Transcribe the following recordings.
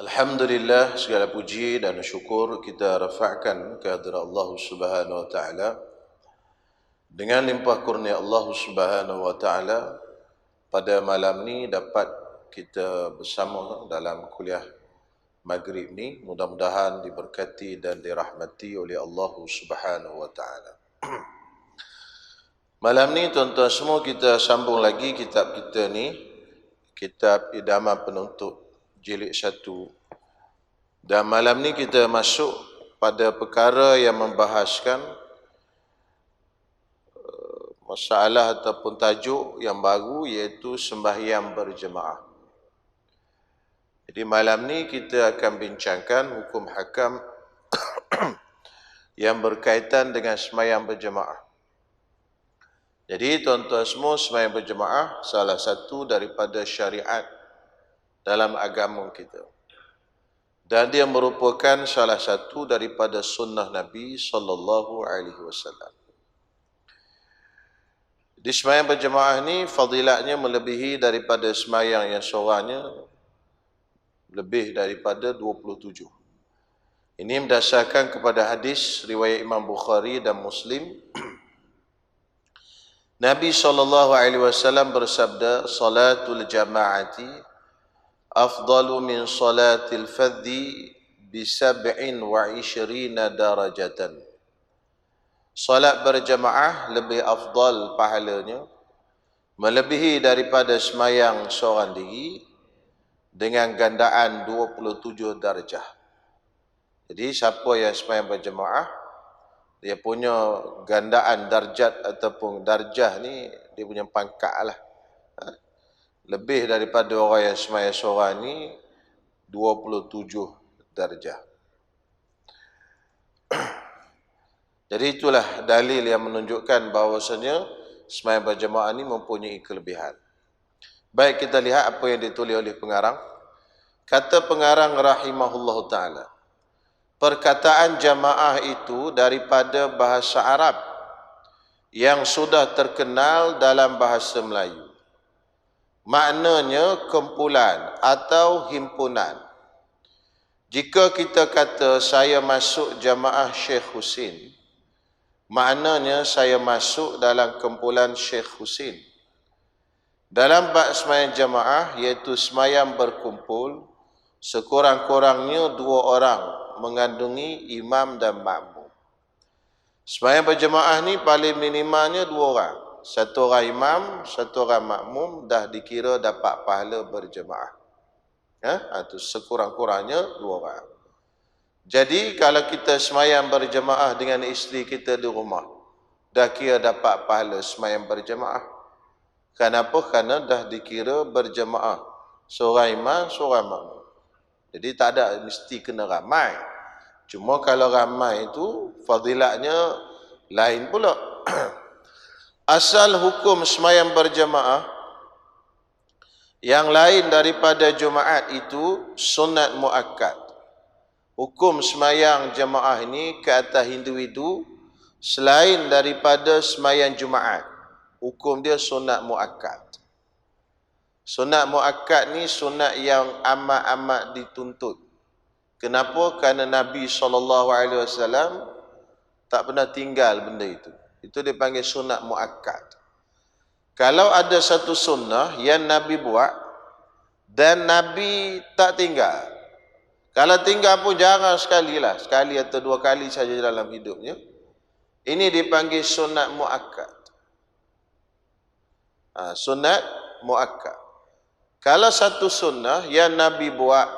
Alhamdulillah, segala puji dan syukur kita rafa'kan kehadirat Allah Subhanahu wa taala. Dengan limpah kurnia Allah Subhanahu wa taala, pada malam ni dapat kita bersama dalam kuliah maghrib ni. Mudah-mudahan diberkati dan dirahmati oleh Allah Subhanahu wa taala. Malam ni tuan-tuan semua, kita sambung lagi kitab kita ni, kitab Idaman Penuntut jilid 1. Dan malam ni kita masuk pada perkara yang membahaskan masalah ataupun tajuk yang baru, iaitu sembahyang berjemaah. Jadi malam ni kita akan bincangkan hukum hakam yang berkaitan dengan sembahyang berjemaah. Jadi tuan-tuan semua, sembahyang berjemaah salah satu daripada syariat dalam agama kita. Dan dia merupakan salah satu daripada sunnah Nabi sallallahu alaihi wasallam. Di sembahyang berjemaah ni fadilatnya melebihi daripada sembahyang yang seorangnya, lebih daripada 27. Ini berdasarkan kepada hadis riwayat Imam Bukhari dan Muslim. Nabi sallallahu alaihi wasallam bersabda, "Salatul jama'ati afdalu min salatil fadhi bi 27 darajatan." Salat berjamaah lebih afdal pahalanya, melebihi daripada sembahyang seorang diri dengan gandaan 27 darjah. Jadi siapa yang sembahyang berjamaah, dia punya gandaan darjat ataupun darjah ni, dia punya pangkat lah. Lebih daripada orang yang sembahyang seorang ni 27 darjah. Jadi itulah dalil yang menunjukkan bahawasanya sembahyang berjemaah ni mempunyai kelebihan. Baik, kita lihat apa yang ditulis oleh pengarang. Kata pengarang rahimahullah ta'ala, perkataan jamaah itu daripada bahasa Arab yang sudah terkenal dalam bahasa Melayu. Maknanya kumpulan atau himpunan. Jika kita kata saya masuk jamaah Syekh Husin, maknanya saya masuk dalam kumpulan Syekh Husin. Dalam bab sembahyang jamaah, iaitu sembahyang berkumpul, sekurang-kurangnya 2 orang mengandungi imam dan makmum. Sembahyang berjamaah ni paling minimalnya 2 orang. 1 orang imam, 1 orang makmum, dah dikira dapat pahala berjemaah. Itu sekurang-kurangnya 2 orang. Jadi kalau kita sembahyang berjemaah dengan isteri kita di rumah, dah kira dapat pahala sembahyang berjemaah. Kenapa? Kerana dah dikira berjemaah. Seorang imam, seorang makmum. Jadi tak ada mesti kena ramai. Cuma kalau ramai itu fadilatnya lain pula. Asal hukum sembahyang berjamaah yang lain daripada Jumaat itu sunat muakkad. Hukum sembahyang jamaah ini ke atas individu selain daripada sembahyang Jumaat. Hukum dia sunat muakkad. Sunat muakkad ni sunat yang amat-amat dituntut. Kenapa? Kerana Nabi SAW tak pernah tinggal benda itu. Itu dipanggil sunat muakkad. Kalau ada satu sunnah yang Nabi buat dan Nabi tak tinggal, kalau tinggal pun jarang sekali lah, sekali atau 2 kali saja dalam hidupnya, ini dipanggil sunat muakkad. Sunat muakkad. Kalau satu sunnah yang Nabi buat,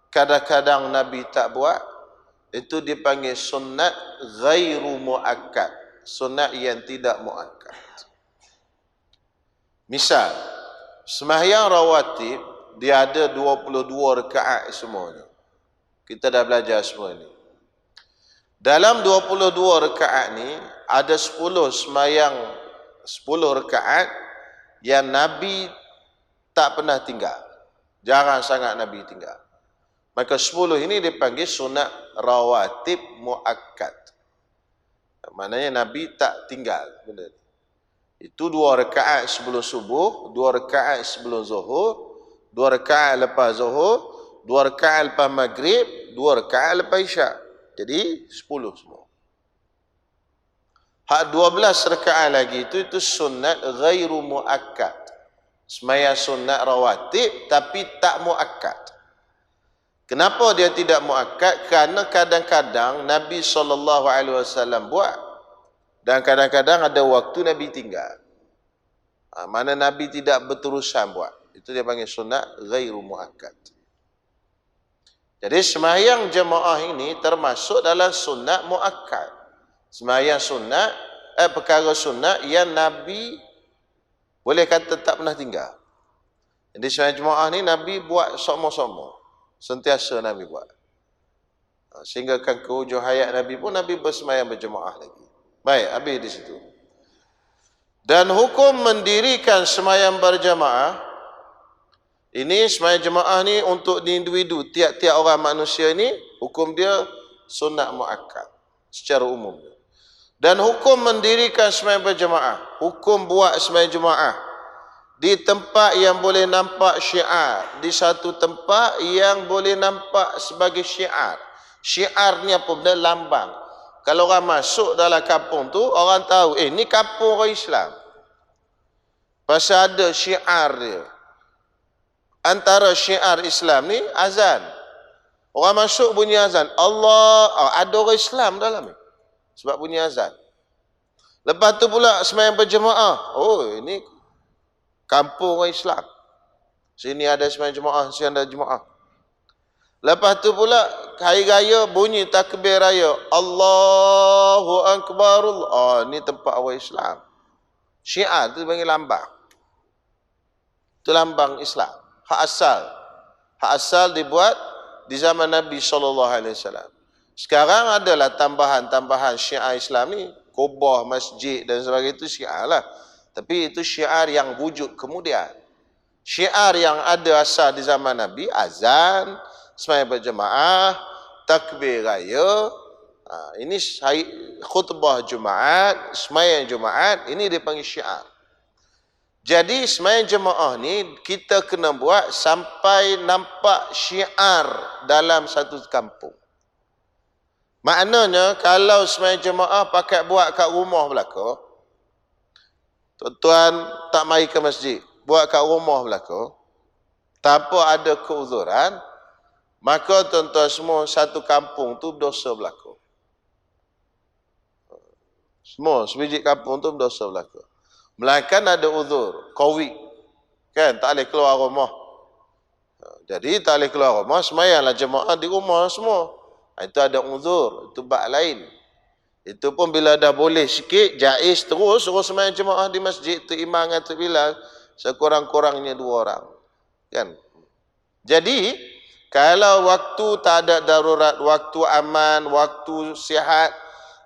kadang-kadang Nabi tak buat, itu dipanggil sunat ghairu muakkad. Sunat yang tidak muakkad. Misal, sembahyang rawatib, dia ada 22 rakaat semuanya. Kita dah belajar semua ni. Dalam 22 rakaat ni, ada 10 sembahyang, 10 rakaat yang Nabi tak pernah tinggal. Jarang sangat Nabi tinggal. Maka 10 ini dipanggil sunat rawatib muakkad. Maknanya Nabi tak tinggal benda ni. Itu 2 rakaat sebelum subuh, 2 rakaat sebelum zuhur, 2 rakaat lepas zuhur, 2 2 rakaat lepas maghrib, 2 rakaat lepas isyak. Jadi 10 semua. Hak 12 rakaat lagi itu sunat ghairu muakkad. Sembahyang sunat rawatib tapi tak muakkad. Kenapa dia tidak muakkad? Karena kadang-kadang Nabi SAW buat dan kadang-kadang ada waktu Nabi tinggal. Mana Nabi tidak berterusan buat. Itu dia panggil sunat ghairu muakkad. Jadi sembahyang jemaah ini termasuk dalam sunat muakkad. Sembahyang sunat, perkara sunat yang Nabi boleh kata tak pernah tinggal. Jadi sembahyang jemaah ni Nabi buat sama-sama. Sentiasa Nabi buat. Sehingga kan ke hujung hayat Nabi pun Nabi bersembahyang berjemaah lagi. Baik, habis di situ. Dan hukum mendirikan sembahyang berjemaah, ini sembahyang jemaah ni untuk individu, tiap-tiap orang manusia ni, hukum dia sunat muakkad secara umum. Dan hukum mendirikan sembahyang berjemaah, hukum buat sembahyang jemaah di tempat yang boleh nampak syiar, di satu tempat yang boleh nampak sebagai syiar. Syiar ni apa benda? Lambang. Kalau orang masuk dalam kampung tu, orang tahu, ni kampung orang Islam. Pasal ada syiar dia. Antara syiar Islam ni azan. Orang masuk bunyi azan. Allah, ada orang Islam dalam ni. Sebab bunyi azan. Lepas tu pula sembahyang berjemaah. Oh, ini kampung orang Islam. Sini ada sembahyang jemaah, sini ada jemaah. Lepas tu pula hari raya bunyi takbir raya. Allahu Akbar. Ni tempat orang Islam. Syiar tu panggil lambang. Itu lambang Islam. Hak asal. Hak asal dibuat di zaman Nabi SAW. Sekarang adalah tambahan-tambahan syiar Islam ni. Kubah, masjid dan sebagainya itu syiar lah. Tapi itu syiar yang wujud kemudian. Syiar yang ada asal di zaman Nabi, azan, sembahyang berjemaah, takbir raya, ini khutbah Jumaat, sembahyang Jumaat, ini dipanggil syiar. Jadi sembahyang jemaah ni kita kena buat sampai nampak syiar dalam satu kampung. Maknanya kalau sembahyang jemaah pakai buat kat rumah belaka, tuan-tuan tak mari ke masjid, buat kat rumah belaka, tanpa ada keuzuran, maka tuan-tuan semua satu kampung tu dosa belaka. Semua sebiji kampung tu dosa belaka. Melainkan ada uzur, COVID. Kan, tak boleh keluar rumah. Jadi tak boleh keluar rumah, sembahyanglah jemaah di rumah semua. Itu ada uzur, itu bab lain. Itu pun bila dah boleh sikit, jaiz terus suruh sembahyang jemaah di masjid, tu imam dengan tu bilal, sekurang-kurangnya 2 orang. Kan? Jadi, kalau waktu tak ada darurat, waktu aman, waktu sihat,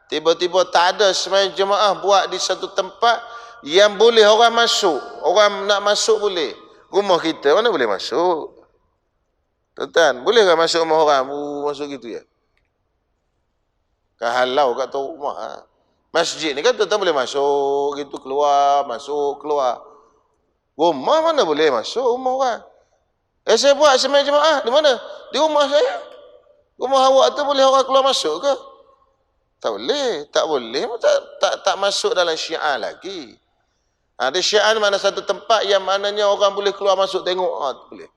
tiba-tiba tak ada sembahyang jemaah buat di satu tempat yang boleh orang masuk. Orang nak masuk boleh. Rumah kita mana boleh masuk? Tuan-tuan, boleh tak masuk rumah orang? Masuk gitu ya? Halau kat tu rumah. Masjid ni kan tuan-tuan boleh masuk, gitu keluar, masuk, keluar. Rumah mana boleh masuk rumah orang? Saya buat sembahyang jemaah di mana? Di rumah saya. Rumah awak tu boleh orang keluar masuk ke? Tak boleh. Tak boleh. Tak masuk dalam syiar lagi. Ada syiar mana satu tempat yang maknanya orang boleh keluar masuk tengok. Boleh.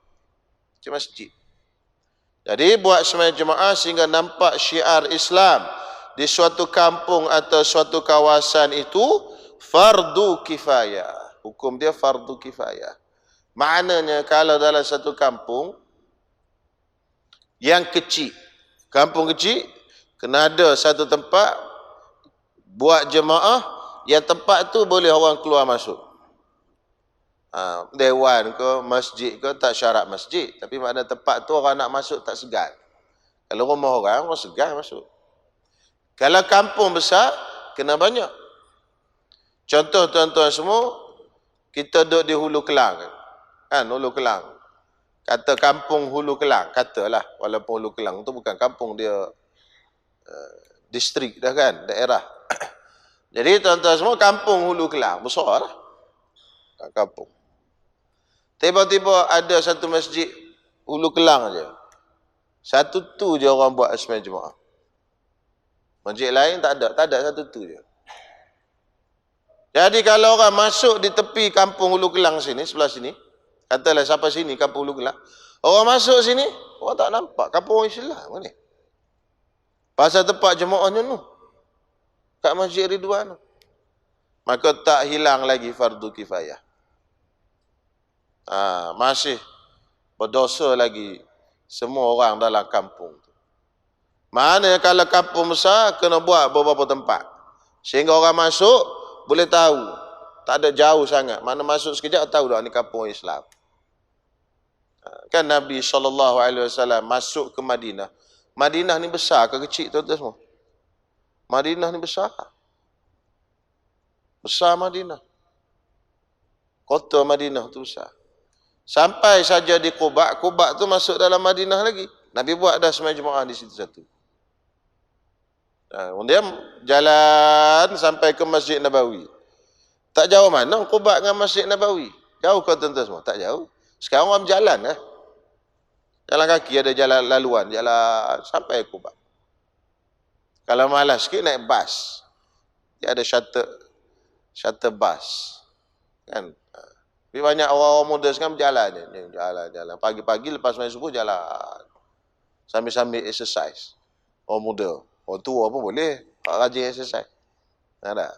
Macam masjid. Jadi buat sembahyang jemaah sehingga nampak syiar Islam di suatu kampung atau suatu kawasan itu fardu kifayah. Hukum dia fardu kifayah. Maknanya kalau dalam satu kampung yang kecil, kampung kecil, kena ada satu tempat buat jemaah yang tempat tu boleh orang keluar masuk. Dewan ke, masjid ke, tak syarat masjid. Tapi makna tempat tu orang nak masuk tak segan. Kalau rumah orang segan masuk. Kalau kampung besar, kena banyak. Contoh tuan-tuan semua, kita duduk di Hulu Kelang. Kan, Hulu Kelang. Kata kampung Hulu Kelang, katalah. Walaupun Hulu Kelang tu bukan kampung, dia distrik dah kan, daerah. Jadi tuan-tuan semua, kampung Hulu Kelang, besar lah. Kampung. Tiba-tiba ada satu masjid Hulu Kelang aja. Satu tu je orang buat sembahyang Jumaat. Masjid lain tak ada satu tu je. Jadi kalau orang masuk di tepi kampung Hulu Kelang sini, sebelah sini, katalah sampai sini kampung Hulu Kelang, orang masuk sini, orang tak nampak kampung orang Islam ni. Pasal tempat jemaahnya tu, kat Masjid Ridwan tu. Maka tak hilang lagi fardu kifayah. Masih berdosa lagi semua orang dalam kampung tu. Mana kalau kampung besar, kena buat beberapa tempat. Sehingga orang masuk, boleh tahu. Tak ada jauh sangat. Mana masuk sekejap, tahu dah ni kampung Islam. Kan Nabi SAW masuk ke Madinah. Madinah ni besar ke kecil tuan-tuan semua? Madinah ni besar. Besar Madinah. Kota Madinah tu besar. Sampai saja di Quba, Quba tu masuk dalam Madinah lagi. Nabi buat dah sembahyang Jumaat di situ satu. Kemudian jalan sampai ke Masjid Nabawi. Tak jauh mana Quba dengan Masjid Nabawi? Jauh ke tuan-tuan semua? Tak jauh. Sekarang orang berjalan lah. Jalan kaki ada jalan laluan, jalan sampai Quba. Kalau malas sikit naik bas. Dia ada shuttle bus. Kan? Tapi banyak orang-orang muda sekarang berjalan je. Jalan. Pagi-pagi lepas main subuh jalan. Sambil-sambil exercise. Orang muda. Orang tua pun boleh. Tak rajin exercise. Ada.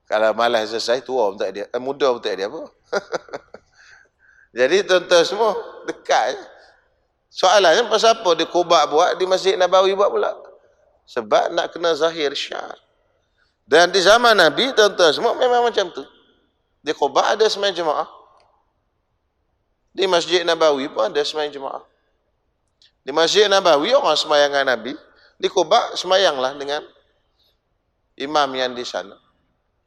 Kalau malas exercise, tua pun tak dia. Muda pun tak dia apa. Jadi tuan-tuan semua dekat je. Soalannya pasal apa dia Quba buat, di Masjid Nabawi buat pula? Sebab nak kena zahir syiar. Dan di zaman Nabi, tuan-tuan semua memang macam tu. Di Quba ada sembahyang Jumaat. Di Masjid Nabawi pun ada sembahyang Jumaat. Di Masjid Nabawi orang sembahyang dengan Nabi. Di Quba sembahyanglah dengan imam yang di sana.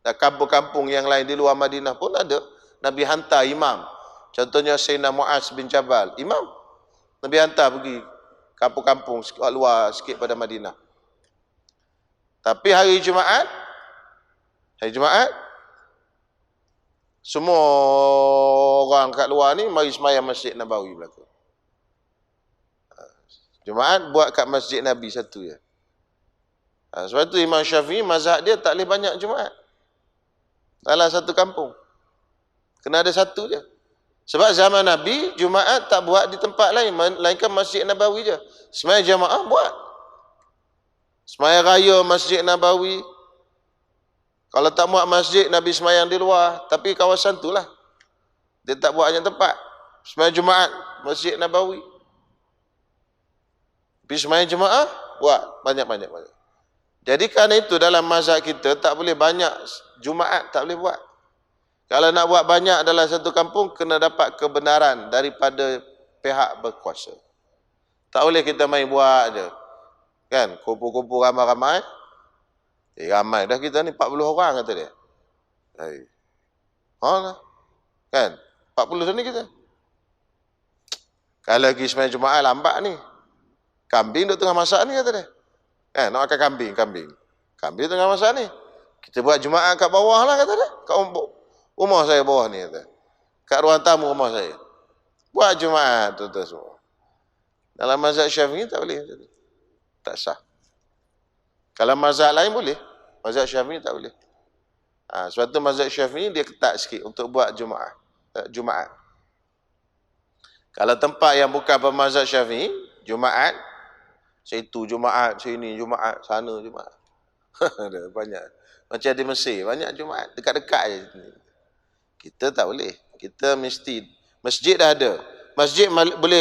Dan kampung-kampung yang lain di luar Madinah pun ada. Nabi hantar imam. Contohnya Sayyidina Mu'az bin Jabal. Imam. Nabi hantar pergi kampung-kampung luar sikit pada Madinah. Tapi hari Jumaat, semua orang kat luar ni mari sembahyang Masjid Nabawi belaka. Jumaat buat kat Masjid Nabi satu je. Sebab tu Imam Syafi'i mazhab dia tak boleh banyak Jumaat. Dalam satu kampung. Kena ada satu je. Sebab zaman Nabi, Jumaat tak buat di tempat lain. Melainkan Masjid Nabawi je. Sembahyang jamaah buat. Sembahyang raya Masjid Nabawi. Kalau tak buat masjid, Nabi sembahyang di luar. Tapi kawasan tu lah. Dia tak buat hanya tempat. Sembahyang Jumaat, Masjid Nabawi. Tapi sembahyang jemaah, buat banyak-banyak. Jadi kerana itu dalam mazhab kita, tak boleh banyak Jumaat, tak boleh buat. Kalau nak buat banyak dalam satu kampung, kena dapat kebenaran daripada pihak berkuasa. Tak boleh kita main buat je. Kan, kumpul-kumpul ramai-ramai. Ramai dah kita ni 40 orang kata dia. Lah. Kan? 40 ni kita. Kalau pergi sembahyang Jumaat lambat ni. Kambing duk tengah masak ni kata dia. Nak makan kambing. Kambing tengah masak ni. Kita buat Jumaat kat bawah lah kata dia. Kat rumah saya bawah ni kata. Kat ruang tamu rumah saya. Buat Jumaat tuan-tuan semua. Dalam mazhab Syafi'i tak boleh. Tak sah. Kalau mazhab lain boleh. Mazhab Syafi'i tak boleh. Sebab tu mazhab Syafi'i dia ketat sikit untuk buat Jumaat. Kalau tempat yang bukan pemazhab Syafi'i, Jumaat, situ Jumaat, sini Jumaat, sana Jumaat. Banyak. Macam di Mesir, banyak Jumaat. Dekat-dekat je. Kita tak boleh. Kita mesti. Masjid dah ada. Masjid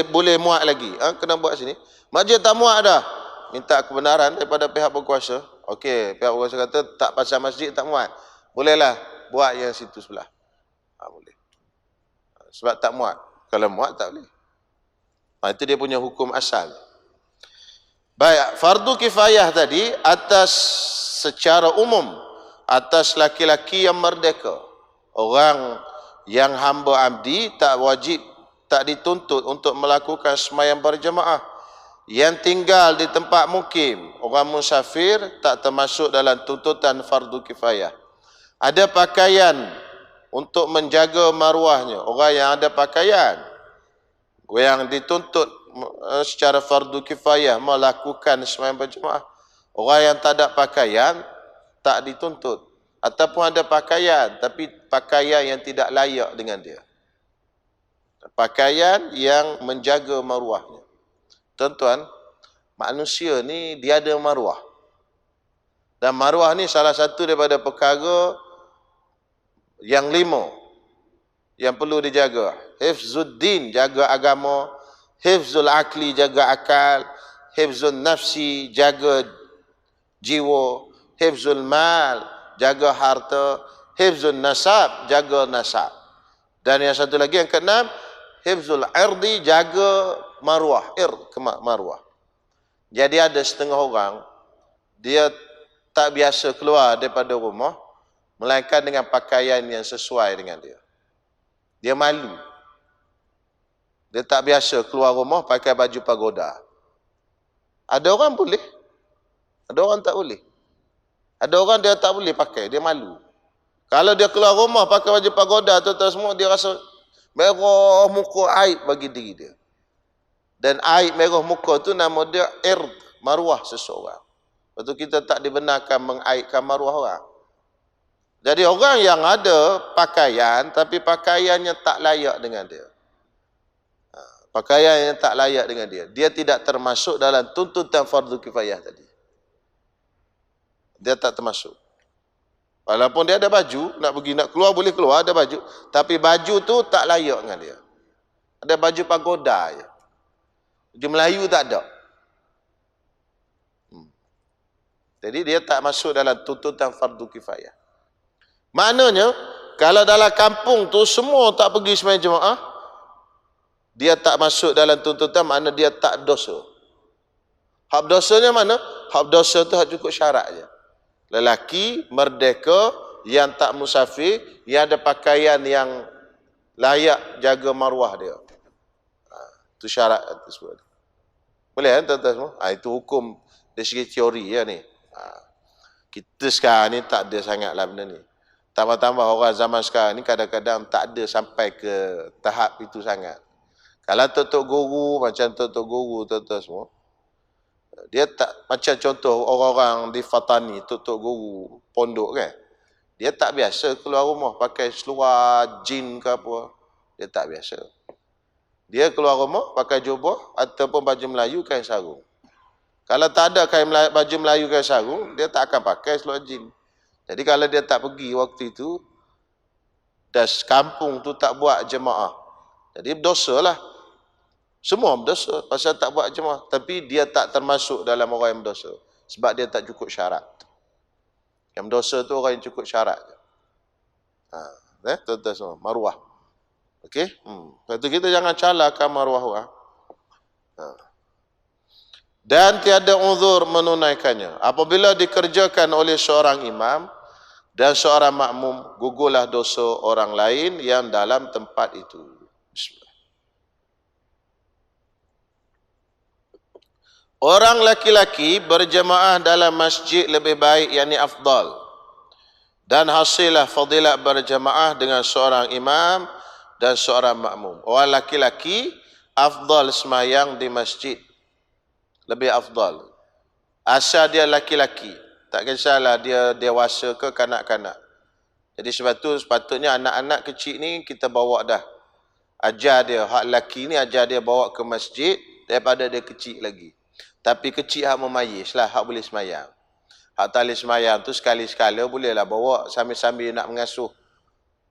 boleh muat lagi. Kena buat sini. Masjid tak muat dah. Minta kebenaran daripada pihak berkuasa. Okey, pihak berkuasa kata tak pasal masjid tak muat. Bolehlah buat yang situ sebelah. Boleh. Sebab tak muat. Kalau muat tak boleh. Itu dia punya hukum asal. Baik, fardu kifayah tadi atas secara umum, atas laki-laki yang merdeka. Orang yang hamba abdi tak wajib, tak dituntut untuk melakukan sembahyang berjemaah. Yang tinggal di tempat mukim, orang musafir tak termasuk dalam tuntutan fardu kifayah. Ada pakaian untuk menjaga maruahnya. Orang yang ada pakaian, yang dituntut secara fardu kifayah melakukan sembahyang berjemaah. Orang yang tak ada pakaian tak dituntut. Ataupun ada pakaian tapi pakaian yang tidak layak dengan dia. Pakaian yang menjaga maruahnya. Tuan-tuan, manusia ni dia ada maruah. Dan maruah ni salah satu daripada perkara yang 5 yang perlu dijaga. Hifzuddin, jaga agama. Hifzul akli, jaga akal. Hifzul nafsi, jaga jiwa. Hifzul mal, jaga harta. Hifzul nasab, jaga nasab. Dan yang satu lagi yang keenam, hifzul irdi, jaga maruah. Maruah. Jadi ada setengah orang, dia tak biasa keluar daripada rumah, melainkan dengan pakaian yang sesuai dengan dia. Dia malu. Dia tak biasa keluar rumah pakai baju pagoda. Ada orang boleh. Ada orang tak boleh. Ada orang dia tak boleh pakai, dia malu. Kalau dia keluar rumah pakai baju pagoda, tuan-tuan semua, dia rasa merah muka, aib bagi diri dia. Dan aib merah muka tu nama dia maruah seseorang. Lepas tu kita tak dibenarkan mengaibkan maruah orang. Jadi orang yang ada pakaian tapi pakaiannya tak layak dengan dia. Pakaian yang tak layak dengan dia. Dia tidak termasuk dalam tuntutan fardu kifayah tadi. Dia tak termasuk. Walaupun dia ada baju, nak keluar boleh keluar, ada baju. Tapi baju tu tak layak dengan dia. Ada baju pagoda je. Baju Melayu tak ada. Jadi dia tak masuk dalam tuntutan fardu kifayah. Maknanya, kalau dalam kampung tu semua tak pergi sembahyang jemaah, dia tak masuk dalam tuntutan, makna dia tak dosa. Hak dosanya mana? Hak dosa tu hak cukup syarat je. Lelaki, merdeka, yang tak musafir, yang ada pakaian yang layak jaga maruah dia. Itu syarat tersebut. Boleh kan tuan-tuan semua? Itu hukum dari segi teori ya ni. Kita sekarang ni tak ada sangatlah benda ni. Tambah-tambah orang zaman sekarang ni kadang-kadang tak ada sampai ke tahap itu sangat. Kalau tok-tok guru, macam tok-tok guru tuan-tuan semua, dia tak, macam contoh orang-orang di Fatani, tok-tok guru pondok kan, dia tak biasa keluar rumah pakai seluar jin ke apa. Dia tak biasa. Dia keluar rumah pakai jubah ataupun baju Melayu kain sarung. Kalau tak ada baju Melayu kain sarung, dia tak akan pakai seluar jin. Jadi kalau dia tak pergi waktu itu, dan kampung tu tak buat jemaah, jadi berdosa lah. Semua berdosa pasal tak buat jemaah. Tapi dia tak termasuk dalam orang yang berdosa. Sebab dia tak cukup syarat. Yang berdosa tu orang yang cukup syarat. Tuan-tuan semua, maruah. Okey? Lepas tu kita jangan calahkan maruah orang. Dan tiada uzur menunaikannya. Apabila dikerjakan oleh seorang imam dan seorang makmum, gugurlah dosa orang lain yang dalam tempat itu. Bismillah. Orang laki-laki berjemaah dalam masjid lebih baik, yakni afdal. Dan hasillah fadilat berjemaah dengan seorang imam dan seorang makmum. Orang laki-laki afdal semayang di masjid. Lebih afdal. Asal dia laki-laki. Tak kisahlah dia dewasa ke kanak-kanak. Jadi sebab tu sepatutnya anak-anak kecil ni kita bawa dah. Ajar dia, hak laki ni ajar dia bawa ke masjid daripada dia kecil lagi. Tapi kecil hak memayis lah, hak boleh semayang. Hak tak boleh semayang tu sekali-sekala bolehlah bawa sambil-sambil nak mengasuh.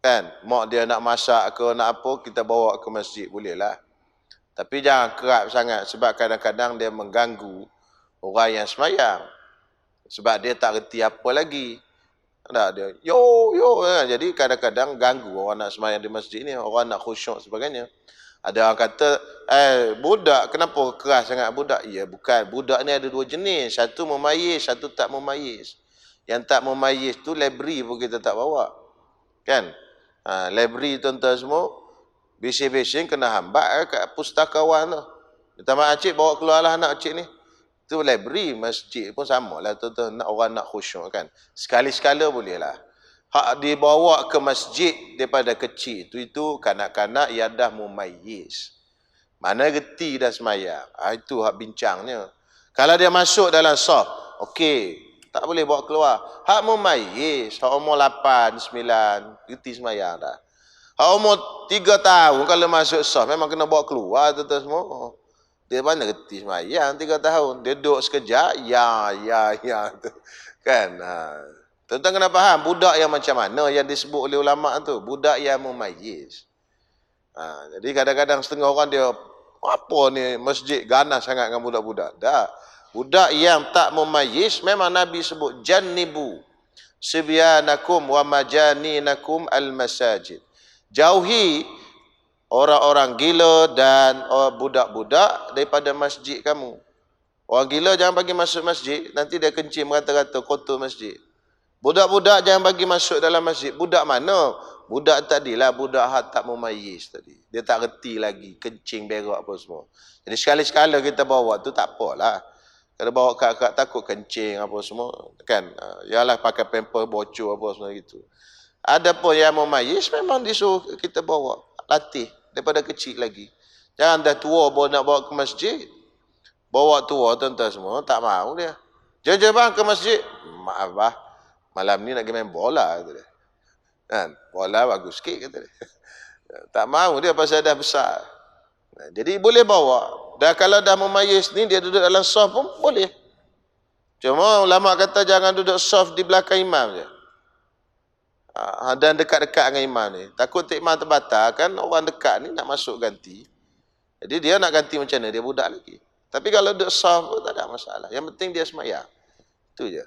Kan? Mak dia nak masak ke nak apa, kita bawa ke masjid, bolehlah. Tapi jangan kerap sangat sebab kadang-kadang dia mengganggu orang yang semayang. Sebab dia tak reti apa lagi. Tak, dia yo. Jadi kadang-kadang ganggu orang nak semayang di masjid ni, orang nak khusyuk sebagainya. Ada orang kata, budak kenapa keras sangat budak? Ya bukan, budak ni ada dua jenis. Satu memayis, satu tak memayis. Yang tak memayis tu library pun kita tak bawa. Kan? Library tuan-tuan semua, bising-bising kena hambat kat pustakawan tu. Minta mak cik bawa keluarlah anak cik ni. Itu library, masjid pun sama lah tuan-tuan. Nak orang nak khusyuk kan. Sekali-sekala boleh lah. Hak dibawa ke masjid daripada kecil itu kanak-kanak yang dah mumayyiz. Mana reti dah semayang. Itu hak bincangnya. Kalau dia masuk dalam saf, okey, tak boleh bawa keluar. Hak mumayyiz, hak umur 8, 9, reti semayang dah. Hak umur 3 tahun kalau masuk saf memang kena bawa keluar tu semua. Dia mana reti semayang 3 tahun. Dia duduk sekejap, ya tu. Kan? Tuan-tuan kena faham budak yang macam mana yang disebut oleh ulama tu, budak yang mumayyiz. Jadi kadang-kadang setengah orang dia, apa ni masjid ganas sangat dengan budak-budak. Tak. Budak yang tak mumayyiz memang Nabi sebut jannibu sibyanakum wa majaninakum al-masajid. Jauhi orang-orang gila dan budak-budak daripada masjid kamu. Orang gila jangan bagi masuk masjid, nanti dia kencing merata-rata kotor masjid. Budak-budak jangan bagi masuk dalam masjid. Budak mana? Budak tadilah, budak hak tak mumayyiz tadi. Dia tak reti lagi, kencing, berak apa semua. Jadi sekali-sekala kita bawa tu tak apalah. Kalau bawa kat takut kencing apa semua, kan? Yalah pakai pamper bocor apa semua gitu. Ada pun yang mumayyiz memang disuruh kita bawa, latih daripada kecil lagi. Jangan dah tua bawa nak bawa ke masjid. Bawa tua tuan-tuan semua, tak mahu dia. Jom bang ke masjid. Maaf bah, malam ni nak pergi main bola kata dia. Kan? Bola bagus sikit kata dia. Tak mahu dia pasal dah besar. Jadi boleh bawa. Dan kalau dah mumayyiz ni dia duduk dalam saf pun boleh. Cuma ulama kata jangan duduk saf di belakang imam je. Dan dekat-dekat dengan imam ni. Takut imam terbatal kan, orang dekat ni nak masuk ganti. Jadi dia nak ganti macam mana, dia budak lagi. Tapi kalau duduk saf pun tak ada masalah. Yang penting dia semayang. Itu je.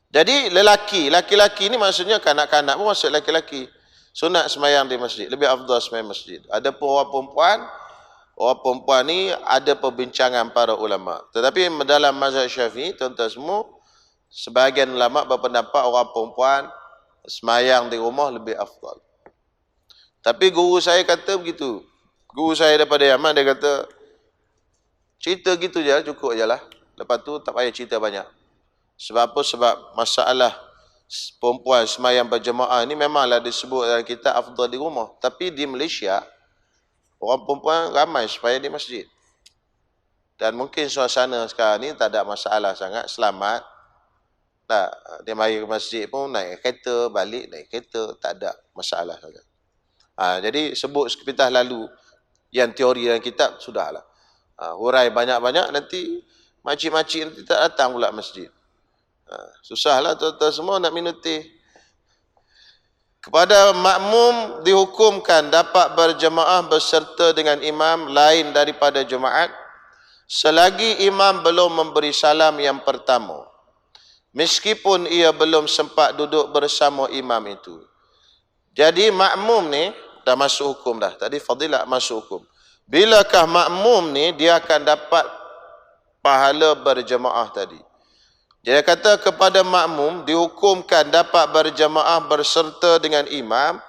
Jadi lelaki ni maksudnya kanak-kanak pun masuk lelaki. Sunat semayang di masjid. Lebih afdal semayang masjid. Ada pun orang perempuan ni ada perbincangan para ulama. Tetapi dalam mazhab Syafi'i, tuan-tuan semua, sebahagian ulama berpendapat orang perempuan semayang di rumah lebih afdal. Tapi guru saya kata begitu. Guru saya daripada Yaman, dia kata, cerita gitu je, cukup je lah. Lepas tu tak payah cerita banyak. Sebab apa? Sebab masalah perempuan semayang berjemaah ni memanglah disebut dalam kitab afdal di rumah. Tapi di Malaysia, orang perempuan ramai supaya di masjid. Dan mungkin suasana sekarang ni tak ada masalah sangat, selamat. Tak, dia mari ke masjid pun naik kereta, balik naik kereta, tak ada masalah sangat. Jadi sebut sepintas lalu yang teori dalam kitab, sudahlah. Hurai banyak-banyak, nanti makcik-makcik nanti tak datang pula masjid. Susahlah tuan-tuan semua nak minum teh. Kepada makmum dihukumkan dapat berjemaah berserta dengan imam lain daripada jemaat selagi imam belum memberi salam yang pertama, meskipun ia belum sempat duduk bersama imam itu. Jadi makmum ni dah masuk hukum dah. Tadi fadilah masuk hukum. Bilakah makmum ni dia akan dapat pahala berjemaah tadi? Dia kata kepada makmum dihukumkan dapat berjemaah berserta dengan imam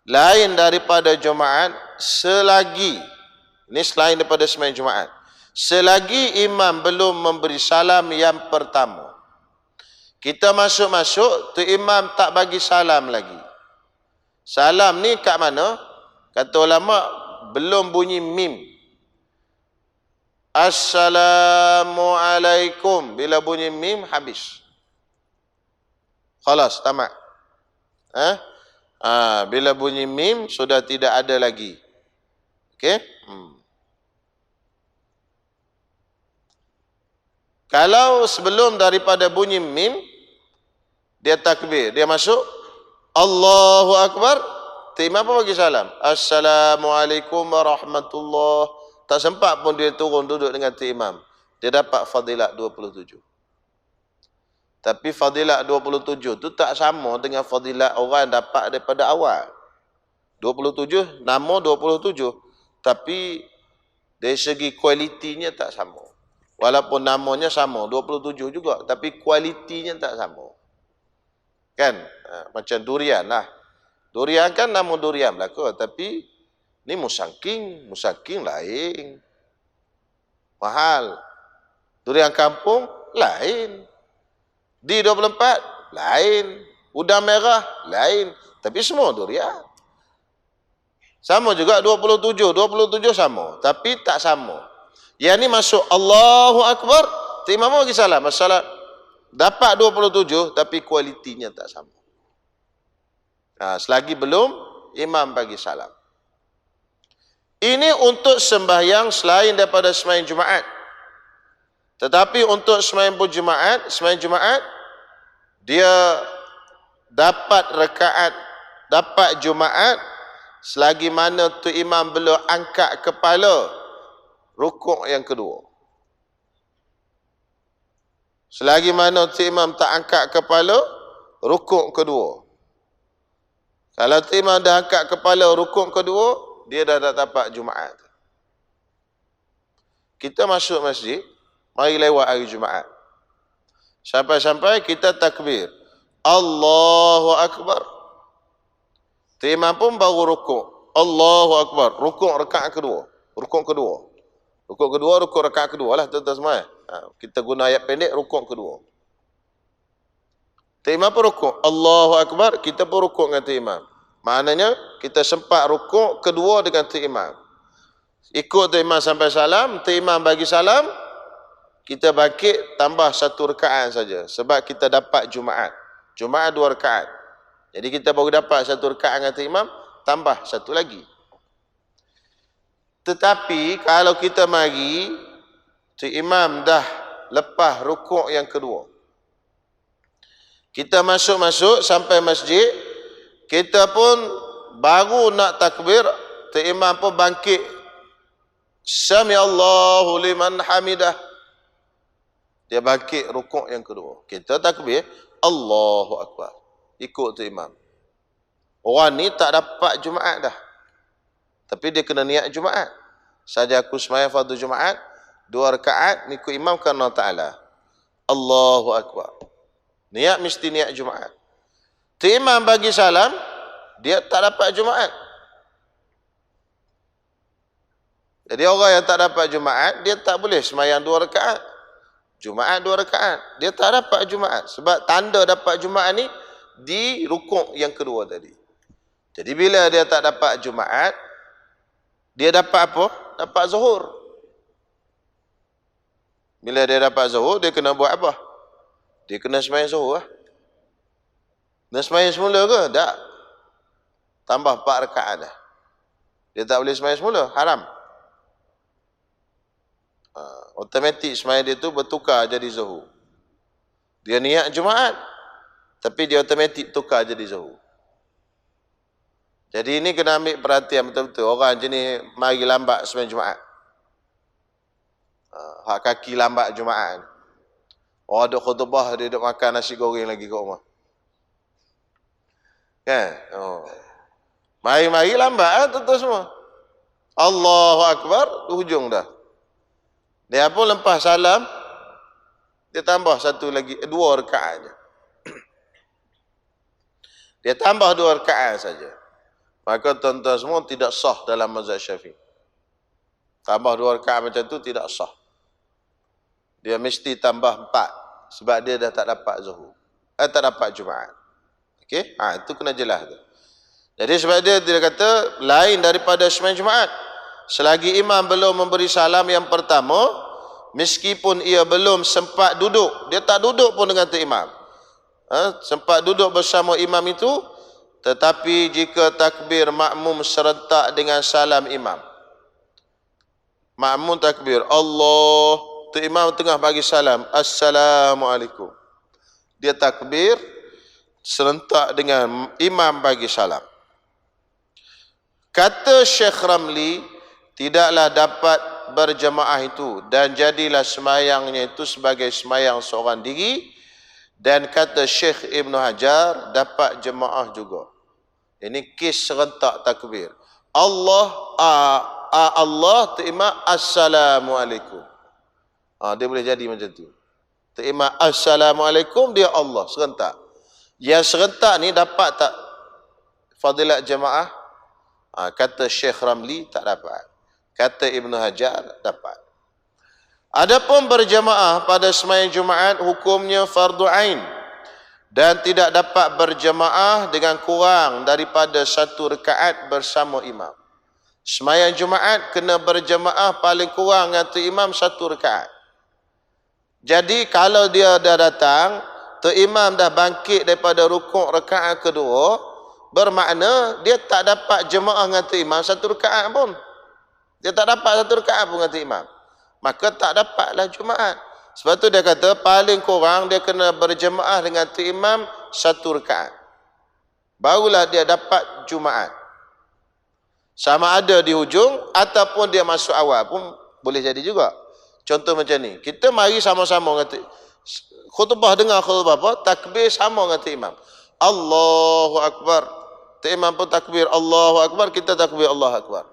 lain daripada jemaat selagi, ini selain daripada sembahyang Jumaat, selagi imam belum memberi salam yang pertama. Kita masuk-masuk, tu imam tak bagi salam lagi. Salam ni kat mana? Kata ulama, belum bunyi mim. Assalamualaikum. Bila bunyi mim, habis. Khalas, tamat. Bila bunyi mim, sudah tidak ada lagi. Okey? Kalau sebelum daripada bunyi mim, dia takbir, dia masuk, Allahu Akbar, imam apa bagi salam? Assalamualaikum warahmatullahi. Tak sempat pun dia turun duduk dengan imam. Dia dapat fadilat 27. Tapi fadilat 27 tu tak sama dengan fadilat orang dapat daripada awal. 27, nama 27. Tapi dari segi kualitinya tak sama. Walaupun namanya sama, 27 juga. Tapi kualitinya tak sama. Kan? Macam durian lah. Durian kan nama durian belaka. Tapi ni musangking lain. Mahal. Durian kampung lain. D24 lain. Udang merah lain. Tapi semua durian. Sama juga 27 sama, tapi tak sama. Yang ni masuk Allahu Akbar, imam bagi salam. Masalah dapat 27 tapi kualitinya tak sama. Selagi belum imam bagi salam. Ini untuk sembahyang selain daripada sembahyang Jumaat. Tetapi untuk sembahyang Jumaat dia dapat rakaat, dapat Jumaat selagi mana tu imam belum angkat kepala rukuk yang kedua. Selagi mana tu imam tak angkat kepala rukuk kedua. Kalau tu imam dah angkat kepala rukuk kedua, dia dah tak dapat Jumaat. Kita masuk masjid, mari lewat hari Jumaat. Sampai-sampai kita takbir. Allahu Akbar. Tu imam pun baru rukuk. Allahu Akbar. Rukuk rakaat kedua. Rukuk rakaat kedua lah tuan-tuan semua. Kita guna ayat pendek, rukuk kedua. Tu imam pun rukuk. Allahu Akbar. Kita pun rukuk dengan tu imam. Maknanya kita sempat rukuk kedua dengan tu imam. Ikut tu imam sampai salam. Tu imam bagi salam. Kita bangkit tambah satu rakaat saja. Sebab kita dapat Jumaat. Jumaat 2 rakaat. Jadi kita baru dapat satu rakaat dengan tu imam, tambah satu lagi. Tetapi kalau kita mari, tu imam dah lepas rukuk yang kedua. Kita masuk sampai masjid, kita pun baru nak takbir, tu imam pun bangkit. Sami Allahu liman hamidah. Dia bangkit rukuk yang kedua. Kita takbir, Allahu Akbar. Ikut tu imam. Orang ni tak dapat Jumaat dah. Tapi dia kena niat Jumaat. Saja aku sembahyang fardu Jumaat, 2 rakaat, ikut imam kerana Ta'ala. Allahu Akbar. Niat mesti niat Jumaat. Tu imam bagi salam, dia tak dapat Jumaat. Jadi orang yang tak dapat Jumaat, dia tak boleh sembahyang 2 rakaat. Jumaat 2 rakaat. Dia tak dapat Jumaat. Sebab tanda dapat Jumaat ni di rukuk yang kedua tadi. Jadi bila dia tak dapat Jumaat, dia dapat apa? Dapat zuhur. Bila dia dapat zuhur, dia kena buat apa? Dia kena sembahyang zuhur lah. Dia sembahyang semula ke? Tak. Tambah 4 rakaat dah. Dia tak boleh sembahyang semula. Haram. Automatik sembahyang dia tu bertukar jadi zuhur. Dia niat Jumaat, tapi dia automatik tukar jadi zuhur. Jadi ini kena ambil perhatian betul-betul. Orang jenis mari lambat sembahyang Jumaat. Hak kaki lambat Jumaat. Orang duk khutbah, dia duk makan nasi goreng lagi kat rumah. Kan? Mari-mari lambat tuan-tuan semua. Allahu Akbar, hujung dah. Dia pun lepas salam, dia tambah satu lagi, 2 rakaat saja. Dia tambah 2 rakaat saja. Maka tuan-tuan semua tidak sah dalam mazhab Syafi'i. Tambah 2 rakaat macam tu tidak sah. Dia mesti tambah 4 sebab dia dah tak dapat zuhur. Tak dapat Jumaat. Okey? Itu kena jelas tu. Jadi sebab dia kata lain daripada sembahyang Jumaat. Selagi imam belum memberi salam yang pertama, meskipun ia belum sempat duduk, dia tak duduk pun dengan tu imam. Sempat duduk bersama imam itu, tetapi jika takbir makmum serentak dengan salam imam. Makmum takbir, Allah, tu imam tengah bagi salam, Assalamualaikum. Dia takbir serentak dengan imam bagi salam. Kata Syekh Ramli, tidaklah dapat berjemaah itu dan jadilah sembahyangnya itu sebagai sembahyang seorang diri, dan kata Syekh Ibn Hajar dapat jemaah juga. Ini kes serentak takbir. Allah terima Assalamualaikum. Dia boleh jadi macam tu. Terima Assalamualaikum, dia Allah serentak. Yang serentak ni dapat tak fadilat jemaah? Kata Syekh Ramli tak dapat. Kata Ibn Hajar dapat. Adapun berjamaah pada sembahyang Jumaat hukumnya fardu ain dan tidak dapat berjamaah dengan kurang daripada 1 rakaat bersama imam. Semayang Jumaat kena berjemaah paling kurang dengan tu imam 1 rakaat. Jadi kalau dia dah datang, tu imam dah bangkit daripada rukuk rakaat kedua, bermakna dia tak dapat jemaah dengan tu imam 1 rakaat pun. Dia tak dapat 1 rakaat pun dengan tu imam. Maka tak dapatlah Jumaat. Sebab tu dia kata paling kurang dia kena berjemaah dengan tu imam 1 rakaat. Barulah dia dapat Jumaat. Sama ada di hujung ataupun dia masuk awal pun boleh jadi juga. Contoh macam ni, kita mari sama-sama dengan khutbah dengar khutbah apa, takbir sama dengan tu imam. Allahu Akbar. Tu imam pun takbir Allahu Akbar, kita takbir Allahu Akbar.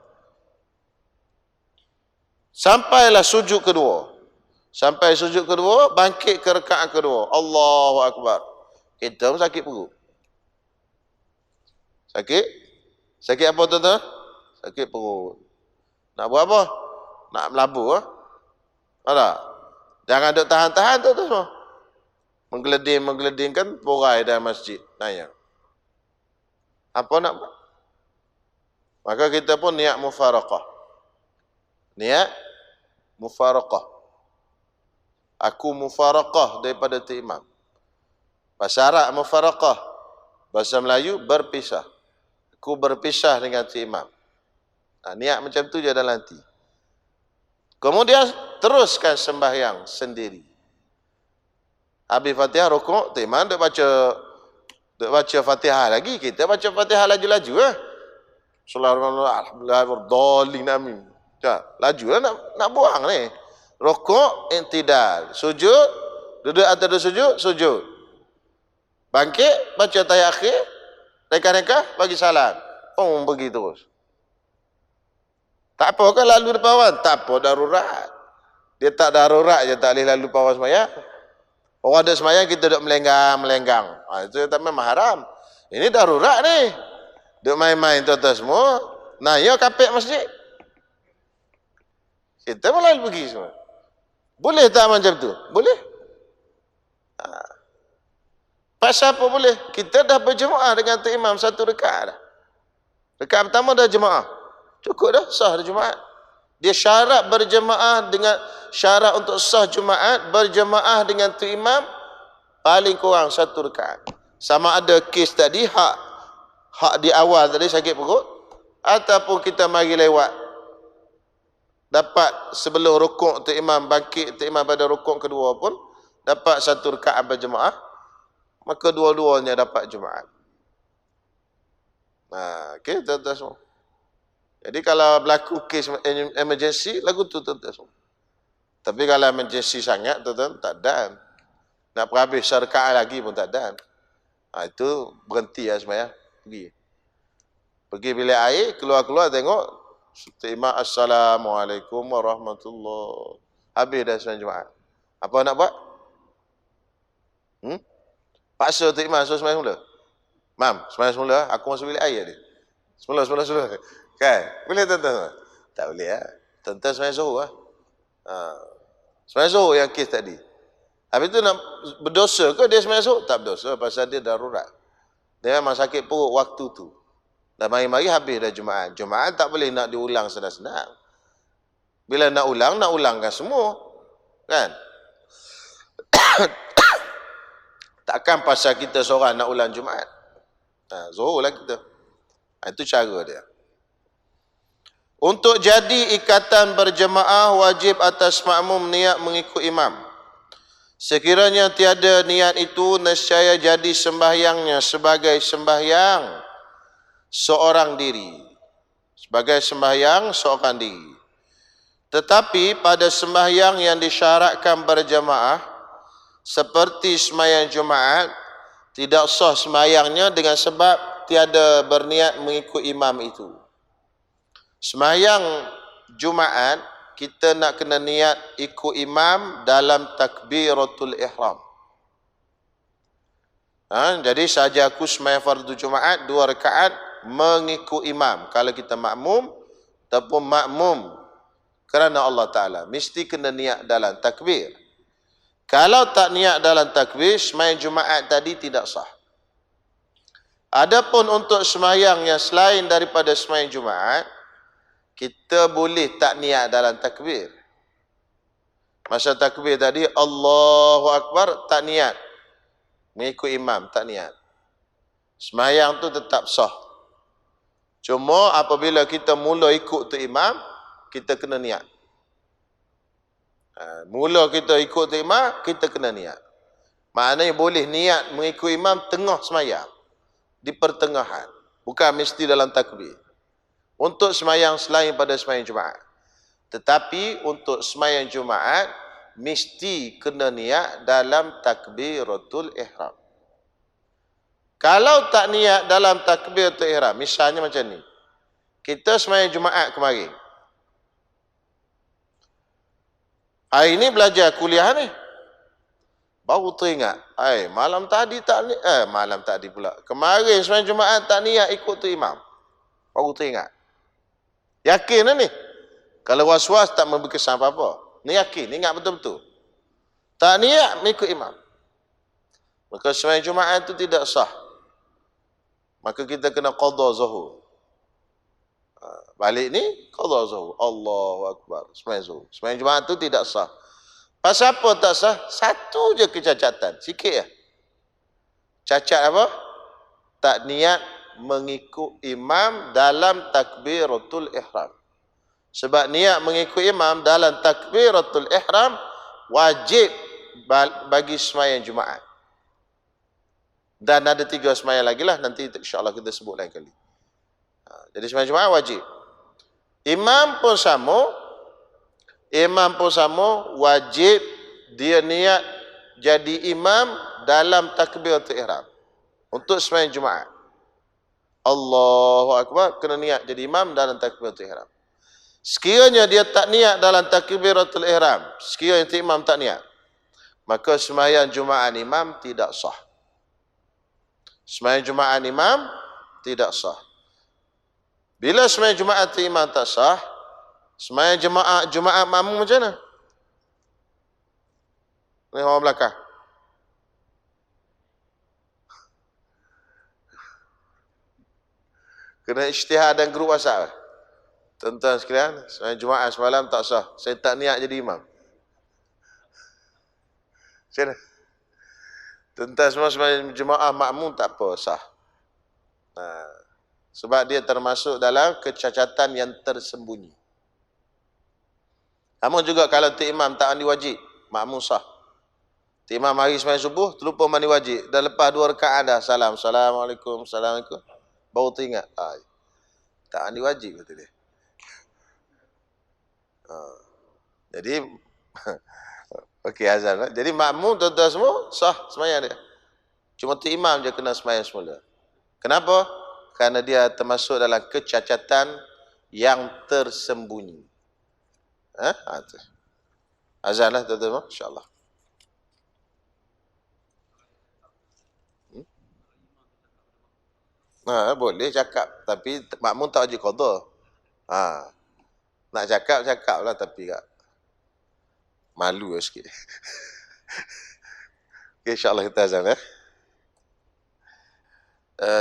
Sampailah sujud kedua. Sampai sujud kedua, bangkit ke rakaat kedua. Allahu Akbar. Kita pun sakit perut. Sakit? Sakit apa tuan-tuan? Sakit perut. Nak buat apa? Nak melabur. Ada? Jangan duk tahan-tahan tu semua. Menggeleding kan borai dalam masjid. Nanya. Apa nak buat? Maka kita pun niat mufaraqah. Niat mufaraqah. Aku mufaraqah daripada tu imam. Bahasa Arab mufaraqah. Bahasa Melayu berpisah. Aku berpisah dengan tu imam. Niat macam tu je dalam hati. Kemudian teruskan sembahyang sendiri. Habis Fatihah rukuk, tu imam duk baca Fatihah lagi, kita baca Fatihah laju-laju lah. Alhamdulillahirrahmanirrahim. Amin. Laju lah nak buang ni. Rukuk, intidal. Sujud, duduk atas sujud, sujud. Bangkit, baca tahiyat akhir, reka-reka, bagi salam. Pergi terus. Tak apa kan lalu depan orang? Tak apa, darurat. Dia tak darurat je, tak boleh lalu depan orang semayang. Orang ada semayang, kita duduk melenggang. Itu tak memang haram. Ini darurat ni. Duduk main-main tuan-tuan semua. Nah, ya kapek masjid. Kita malah pergi semua. Boleh tak macam tu? Boleh. Pasal apa boleh? Kita dah berjemaah dengan tu imam 1 rakaat dah. Rakaat pertama dah jemaah. Cukup dah, sah dah Jumaat. Dia syarat berjemaah dengan syarat untuk sah Jumaat, berjemaah dengan tu imam paling kurang 1 rakaat. Sama ada kes tadi hak di awal tadi sakit perut ataupun kita mari lewat dapat sebelum rukuk tu imam bangkit tu imam pada rukuk kedua pun dapat 1 rakaat berjemaah, maka dua-duanya dapat Jumaat. Okey, tuan-tuan semua. Jadi kalau berlaku kes emergency, lagu tu tuan-tuan semua. Tapi kalau emergency sangat, tuan-tuan, tak ada. Nak perhabis serkaan lagi pun tak ada. Itu berhenti lah sebenarnya. Pergi bilik air, keluar-keluar tengok. Imam Assalamualaikum warahmatullahi. Habis dah sembahyang Jumaat. Apa nak buat? Paksa tu imam suruh sembahyang semula. Mam, sembahyang semula, aku masuk bilik air dia. Semula. Kan? Boleh tuan-tuan? Tak boleh lah. Tuan-tuan sembahyang zuhur lah. Sembahyang zuhur yang kes tadi. Habis tu nak berdosa ke dia sembahyang zuhur? Tak berdosa, pasal dia darurat. Dia memang sakit perut waktu tu. Dah mari-mari habis dah Jumaat. Jumaat tak boleh nak diulang senang-senang. Bila nak ulangkan semua. Kan? Takkan pasal kita seorang nak ulang Jumaat. Zuhur lah kita. Itu cara dia. Untuk jadi ikatan berjemaah wajib atas makmum niat mengikut imam. Sekiranya tiada niat itu, nescaya jadi sembahyangnya sebagai sembahyang seorang diri. Sebagai sembahyang seorang diri. Tetapi pada sembahyang yang disyaratkan berjemaah, seperti sembahyang Jumaat, tidak sah sembahyangnya dengan sebab tiada berniat mengikut imam itu. Sembahyang Jumaat, kita nak kena niat ikut imam dalam takbiratul ihram. Jadi saja aku sembahyang fardu Jumaat 2 rakaat mengikut imam. Kalau kita makmum ataupun makmum kerana Allah Ta'ala, mesti kena niat dalam takbir. Kalau tak niat dalam takbir, sembahyang Jumaat tadi tidak sah. Adapun untuk sembahyang yang selain daripada sembahyang Jumaat, kita boleh tak niat dalam takbir. Masa takbir tadi, Allahu Akbar, tak niat. Mengikut imam, tak niat. Semayang tu tetap sah. Cuma apabila kita mula ikut tu imam, kita kena niat. Mula kita ikut tu imam, kita kena niat. Maknanya boleh niat mengikut imam tengah semayang. Di pertengahan. Bukan mesti dalam takbir. Untuk semayang selain pada semayang Jumaat. Tetapi untuk semayang Jumaat, mesti kena niat dalam takbiratul ihram. Kalau tak niat dalam takbiratul ihram, misalnya macam ni. Kita semayang Jumaat kemarin. Hari ni belajar kuliah ni. Baru teringat, malam tadi tak ni, malam tadi pula. Kemarin semayang Jumaat tak niat ikut tu imam. Baru teringat. Yakin ni? Kalau was-was tak memberi kesan apa-apa. Ni yakin, ingat betul-betul. Tak niat mengikut imam. Maka semayang Jumaat itu tidak sah. Maka kita kena qadha zuhur. Balik ni, qadha zuhur. Allahu Akbar. Semayang zuhur. Semayang Jumaat itu tidak sah. Pasal apa tak sah? Satu je kecacatan. Sikit ya. Cacat apa? Tak niat mengikut imam dalam takbiratul ihram. Sebab niat mengikut imam dalam takbiratul ihram wajib bagi semayang Jumaat. Dan ada 3 semayang lagi lah. Nanti insyaAllah kita sebut lain kali. Jadi semayang Jumaat wajib. Imam pun sama wajib dia niat jadi imam dalam takbiratul ihram. Untuk semayang Jumaat. Allahu Akbar, kena niat jadi imam dalam takbiratul ihram. Sekiranya dia tak niat dalam takbiratul ihram, sekiranya imam tak niat, maka semayang Jumaat imam tidak sah. Semayang Jumaat imam tidak sah. Bila semayang Jumaat imam tak sah, semayang Jumaat makmum macam mana? Ni orang belakang. Kena ijtihad dan grup WhatsApp. Tuan-tuan sekalian, semayang Jumaat semalam tak sah. Saya tak niat jadi imam. Macam mana? Tuan-tuan semua semayang Jumaat makmum tak apa, sah. Sebab dia termasuk dalam kecacatan yang tersembunyi. Namun juga kalau tu imam tak mandi wajib, makmum sah. Tu imam hari semayang subuh, terlupa mandi wajib. Dah lepas 2 rakaat dah, salam. Assalamualaikum, assalamualaikum. Baru teringat. Tak mandi wajib, kata dia. Jadi, okey azan. Jadi makmum tuan-tuan semua, sah semayang dia. Cuma tu imam je kena semayang semula. Kenapa? Kerana dia termasuk dalam kecacatan yang tersembunyi. Azan lah tuan-tuan, insyaAllah. Boleh cakap, tapi makmum tak wajib qadha. Nak cakap lah, tapi tak. Malu sikit. Okay, insyaAllah kita azan ya.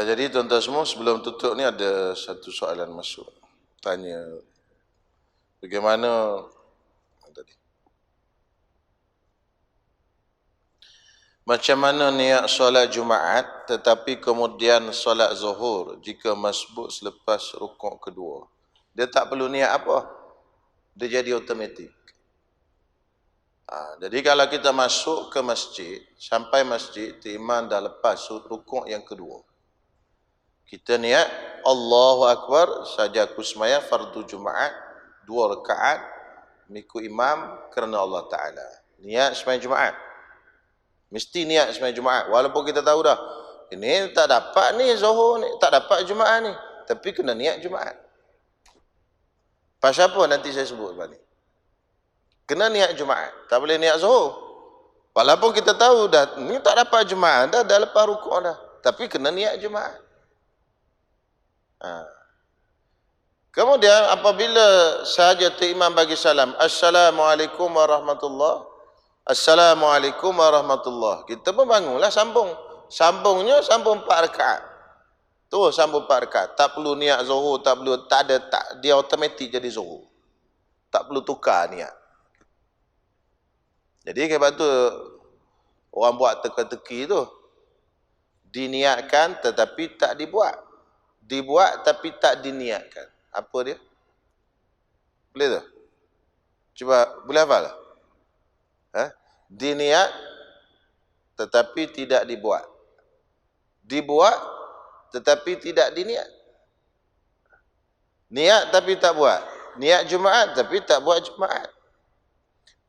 Jadi tuan-tuan semua, sebelum tutup ni ada satu soalan masuk. Tanya, bagaimana tadi? Macam mana niat solat Jumaat tetapi kemudian solat zuhur jika masbuk selepas rukuk kedua? Dia tak perlu niat apa. Dia jadi automatik. Jadi kalau kita masuk ke masjid, sampai masjid, imam dah lepas rukuk yang kedua. Kita niat, Allahu Akbar, saja aku semayang fardu Jumaat, 2 rakaat, mengikut imam kerana Allah Ta'ala. Niat semayang Jumaat. Mesti niat semayang Jumaat. Walaupun kita tahu dah, ini tak dapat ni zuhur ni, tak dapat Jumaat ni. Tapi kena niat Jumaat. Pasal apa nanti saya sebut lepas ni. Kena niat Jumaat. Tak boleh niat zuhur. Walaupun kita tahu dah, ni tak dapat Jumaat, dah lepas rukuk dah. Tapi kena niat Jumaat. Kemudian apabila sahaja imam bagi salam, Assalamualaikum warahmatullahi, Assalamualaikum warahmatullahi, kita pun bangunlah sambung. Sambungnya sambung 4 rakaat. Terus sambung 4 rakaat. Tak perlu niat zuhur, tak ada, dia automatik jadi zuhur. Tak perlu tukar niat. Jadi sebab tu orang buat teka-teki tu. Diniatkan tetapi tak dibuat. Dibuat tapi tak diniatkan. Apa dia? Boleh tu? Cuba, boleh hafal? Diniat tetapi tidak dibuat. Dibuat tetapi tidak diniat. Niat tapi tak buat. Niat Jumaat tapi tak buat Jumaat.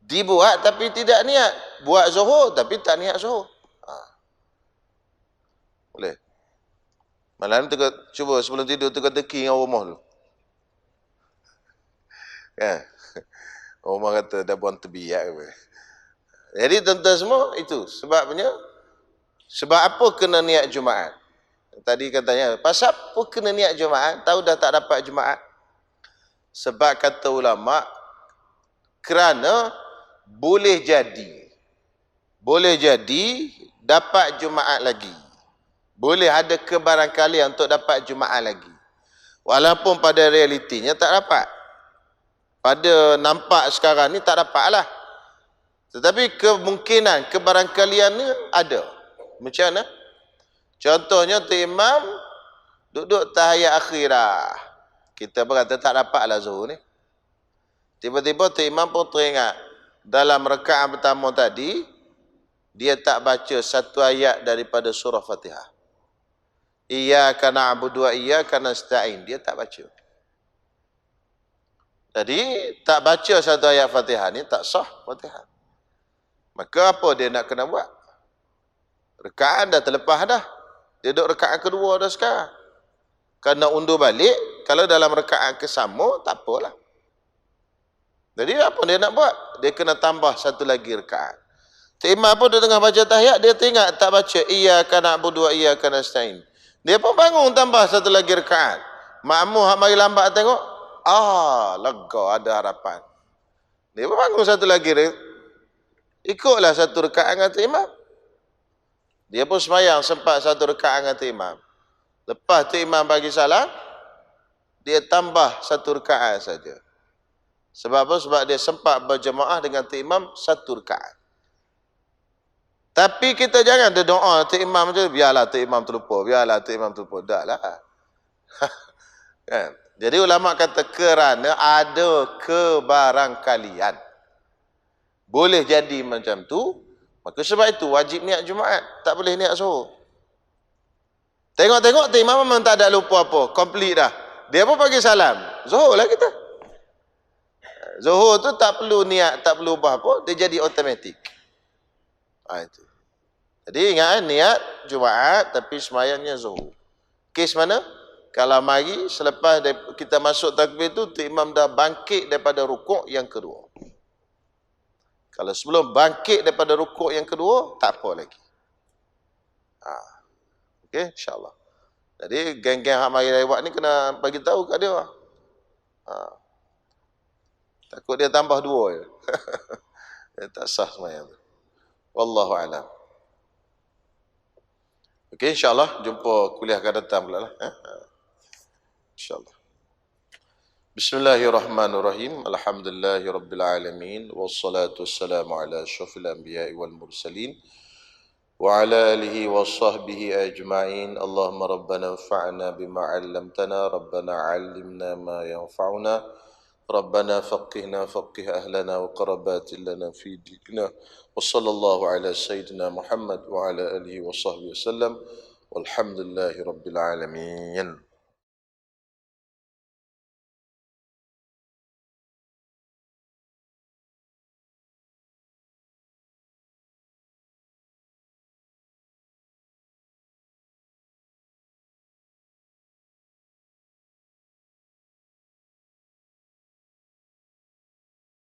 Dibuat tapi tidak niat. Buat zuhur tapi tak niat zuhur. Boleh. Malam cuba sebelum tidur teka-teki dengan rumah dulu. Kan? Rumah kata dah buang terbiak ke. Jadi tuan-tuan semua itu sebabnya. Sebab apa kena niat Jumaat? Tadi katanya, pasal apa kena niat Jumaat? Tahu dah tak dapat Jumaat? Sebab kata ulama, kerana boleh jadi dapat Jumaat lagi. Boleh ada kebarangkalian untuk dapat Jumaat lagi. Walaupun pada realitinya tak dapat. Pada nampak sekarang ni tak dapat lah. Tetapi kemungkinan, kebarangkalian ni ada. Macam mana? Contohnya tu imam duduk tahiyat akhirah. Kita berkata tak dapat lah zuhur ni. Tiba-tiba tu imam pun teringat. Dalam rakaat pertama tadi, dia tak baca satu ayat daripada surah Fatihah. Iyyaka na'budu wa iyyaka nasta'in. Dia tak baca. Jadi, tak baca satu ayat Fatihah ni, tak sah Fatihah. Maka apa dia nak kena buat? Rakaat dah terlepas dah. Dia duduk rakaat kedua dah sekarang. Kena undur balik, kalau dalam rakaat kesama, tak apalah. Jadi apa dia nak buat? Dia kena tambah satu lagi rakaat. Imam pun dia tengah baca tahiyat, dia teringat tak baca iyyaka na'budu wa iyyaka nasta'in. Dia pun bangun tambah satu lagi rakaat. Makmum hak mari lambat tengok, lega ada harapan. Dia pun bangun satu lagi, ikutlah satu rakaat dengan imam. Dia pun sembahyang sempat satu rakaat dengan imam. Lepas tu imam bagi salam, dia tambah satu rakaat saja. Sebab apa? Sebab dia sempat berjemaah dengan imam satu rakaat. Tapi kita jangan ada doa imam je, biarlah imam terlupa, Tak lah. Kan? Jadi ulama kata kerana ada kebarangkalian. Boleh jadi macam tu, maka sebab itu wajib niat Jumaat, tak boleh niat zuhur. Tengok imam memang tak ada lupa apa, complete dah. Dia pun bagi salam, zuhur lah kita. Zuhur tu tak perlu niat, tak perlu ubah apa, dia jadi automatik. Itu. Jadi ingat niat Jumaat tapi sembahyangnya zuhur. Kes mana? Kalau mari selepas kita masuk takbir tu imam dah bangkit daripada rukuk yang kedua. Kalau sebelum bangkit daripada rukuk yang kedua, tak apa lagi. Okey, insya-Allah. Jadi geng-geng hak mari lewat ni kena bagi tahu kat dia. Takut dia tambah dua je. Dia tak sah sembahyang tu. Wallahu a'lam. Okey, insya-Allah jumpa kuliah akan datang pula lah. InsyaAllah. Bismillahirrahmanirrahim. Alhamdulillahirabbil alamin wassalatu wassalamu ala asyrafil anbiya'i wal mursalin wa ala alihi washabbihi ajma'in. Allahumma rabbana anfa'na bima 'allamtana, rabbana 'allimna ma yanfa'una, rabbana faqihna faqih ahlana wa qarabatin lana fi dinina. Wa sallallahu ala sayyidina Muhammad wa ala alihi washabbihi wasallam. Walhamdulillahirabbil alamin.